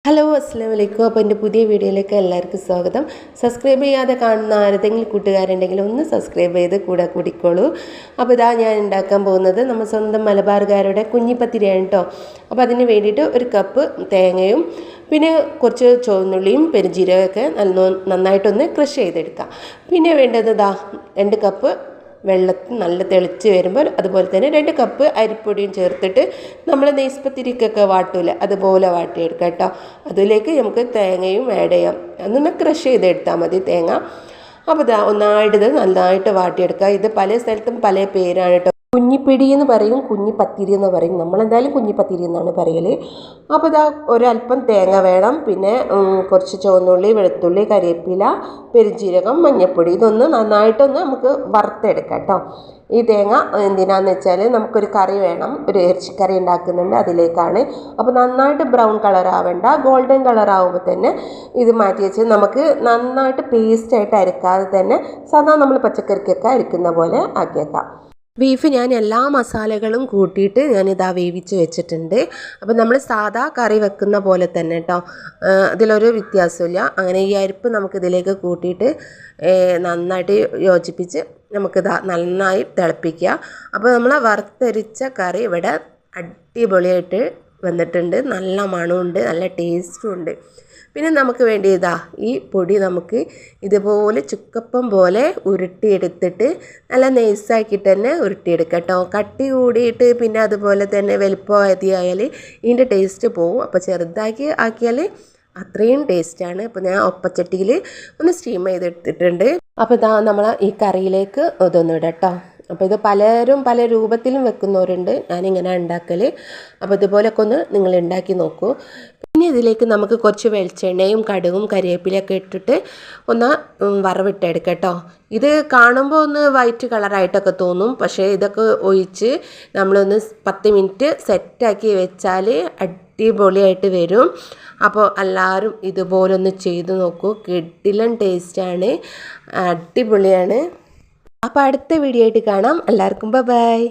Hello അസ്സലാമു അലൈക്കും. അപ്പോൾ എൻ്റെ പുതിയ വീഡിയോയിലേക്ക് എല്ലാവർക്കും സ്വാഗതം. സബ്സ്ക്രൈബ് ചെയ്യാതെ കാണുന്ന ആരെങ്കിലും കൂട്ടുകാരുണ്ടെങ്കിൽ ഒന്ന് സബ്സ്ക്രൈബ് ചെയ്ത് കൂടെ കൂടിക്കോളൂ. അപ്പോൾ ഇതാ ഞാൻ ഉണ്ടാക്കാൻ പോകുന്നത് നമ്മൾ സ്വന്തം മലബാറുകാരുടെ കുഞ്ഞിപ്പത്തിരിയാണ് കേട്ടോ. അപ്പോൾ അതിന് വേണ്ടിയിട്ട് ഒരു കപ്പ് തേങ്ങയും പിന്നെ കുറച്ച് ചുവന്നുള്ളിയും പെരുംജീരകമൊക്കെ നന്നായിട്ടൊന്ന് ക്രഷ് ചെയ്തെടുക്കാം. പിന്നെ വേണ്ടത് 2 കപ്പ് വെള്ളത്തിൽ നല്ല തിളച്ച് വരുമ്പോൾ അതുപോലെ തന്നെ 2 കപ്പ് അരിപ്പൊടിയും ചേർത്തിട്ട് നമ്മൾ നെയ്സ്പത്തിരിക്കൊക്കെ വാട്ടൂല അതുപോലെ വാട്ടിയെടുക്കാം കേട്ടോ. അതിലേക്ക് നമുക്ക് തേങ്ങയും ആഡ് ചെയ്യാം. അതൊന്ന് ക്രഷ് ചെയ്തെടുത്താൽ മതി തേങ്ങ. അപ്പോൾ ഒന്നായിട്ട് നന്നായിട്ട് വാട്ടിയെടുക്കുക. ഇത് പല സ്ഥലത്തും പല പേരാണ് കേട്ടോ. കുഞ്ഞിപ്പിടി എന്ന് പറയും, കുഞ്ഞിപ്പത്തിരി എന്ന് പറയും. നമ്മളെന്തായാലും കുഞ്ഞിപ്പത്തിരി എന്നാണ് പറയൽ. അപ്പോൾ ഒരല്പം തേങ്ങ വേണം. പിന്നെ കുറച്ച് ചുവന്നുള്ളി, വെളുത്തുള്ളി, കരിവേപ്പില, പെരുംജീരകം, മഞ്ഞൾപ്പൊടി ഇതൊന്ന് നന്നായിട്ടൊന്ന് നമുക്ക് വറുത്തെടുക്കാം കേട്ടോ. ഈ തേങ്ങ എന്തിനാന്ന് വെച്ചാൽ നമുക്കൊരു കറി വേണം, ഒരു ഇറച്ചിക്കറി ഉണ്ടാക്കുന്നുണ്ട് അതിലേക്കാണ്. അപ്പോൾ നന്നായിട്ട് ബ്രൗൺ കളർ ആവേണ്ട, ഗോൾഡൻ കളർ ആകുമ്പോൾ തന്നെ ഇത് മാറ്റി വെച്ച് നമുക്ക് നന്നായിട്ട് പേസ്റ്റായിട്ട് അരക്കാതെ തന്നെ സാധാരണ നമ്മൾ പച്ചക്കറിക്കൊക്കെ അരക്കുന്ന പോലെ ആക്കിയേക്കാം. ബീഫ് ഞാൻ എല്ലാ മസാലകളും കൂട്ടിയിട്ട് ഞാനിതാ വേവിച്ച് വെച്ചിട്ടുണ്ട്. അപ്പോൾ നമ്മൾ സാധാ കറി വെക്കുന്ന പോലെ തന്നെ കേട്ടോ, അതിലൊരു വ്യത്യാസമില്ല. അങ്ങനെ ഈ അരിപ്പ് നമുക്കിതിലേക്ക് കൂട്ടിയിട്ട് നന്നായിട്ട് യോജിപ്പിച്ച് നമുക്കിതാ നന്നായി തിളപ്പിക്കുക. അപ്പോൾ നമ്മൾ വറുത്തരിച്ച കറി ഇവിടെ അടിപൊളിയായിട്ട് വന്നിട്ടുണ്ട്. നല്ല മണമുണ്ട്, നല്ല ടേസ്റ്റും ഉണ്ട്. പിന്നെ നമുക്ക് വേണ്ടി ഈ പൊടി നമുക്ക് ഇതുപോലെ ചുക്കപ്പം പോലെ ഉരുട്ടിയെടുത്തിട്ട് നല്ല നൈസാക്കിയിട്ട് തന്നെ ഉരുട്ടിയെടുക്കാം കേട്ടോ. കട്ടി കൂടിയിട്ട് പിന്നെ അതുപോലെ തന്നെ വലിപ്പം അധികമായാൽ ഇതിൻ്റെ ടേസ്റ്റ് പോവും. അപ്പോൾ ചെറുതാക്കി ആക്കിയാൽ അത്രയും ടേസ്റ്റാണ്. അപ്പോൾ ഞാൻ ഒപ്പച്ചട്ടിയിൽ ഒന്ന് സ്റ്റീം ചെയ്തെടുത്തിട്ടുണ്ട്. അപ്പോൾ നമ്മൾ ഈ കറിയിലേക്ക് ഇതൊന്നും ഇടാം കേട്ടോ. അപ്പോൾ ഇത് പലരും പല രൂപത്തിലും വെക്കുന്നവരുണ്ട്, ഞാനിങ്ങനെ ഉണ്ടാക്കൽ. അപ്പോൾ ഇതുപോലൊക്കെ ഒന്ന് നിങ്ങൾ ഉണ്ടാക്കി നോക്കൂ. പിന്നെ ഇതിലേക്ക് നമുക്ക് കുറച്ച് വെളിച്ചെണ്ണയും കടുകും കരിവേപ്പിലൊക്കെ ഇട്ടിട്ട് ഒന്ന് വറവിട്ടെടുക്കാം കേട്ടോ. ഇത് കാണുമ്പോൾ ഒന്ന് വൈറ്റ് കളറായിട്ടൊക്കെ തോന്നും, പക്ഷേ ഇതൊക്കെ ഒഴിച്ച് നമ്മളൊന്ന് 10 മിനിറ്റ് സെറ്റാക്കി വെച്ചാൽ അടിപൊളിയായിട്ട് വരും. അപ്പോൾ എല്ലാവരും ഇതുപോലൊന്ന് ചെയ്ത് നോക്കൂ. കിടിലൻ ടേസ്റ്റാണ്, അടിപൊളിയാണ്. അപ്പോൾ അടുത്ത വീഡിയോ ആയിട്ട് കാണാം. എല്ലാവർക്കും ബൈ.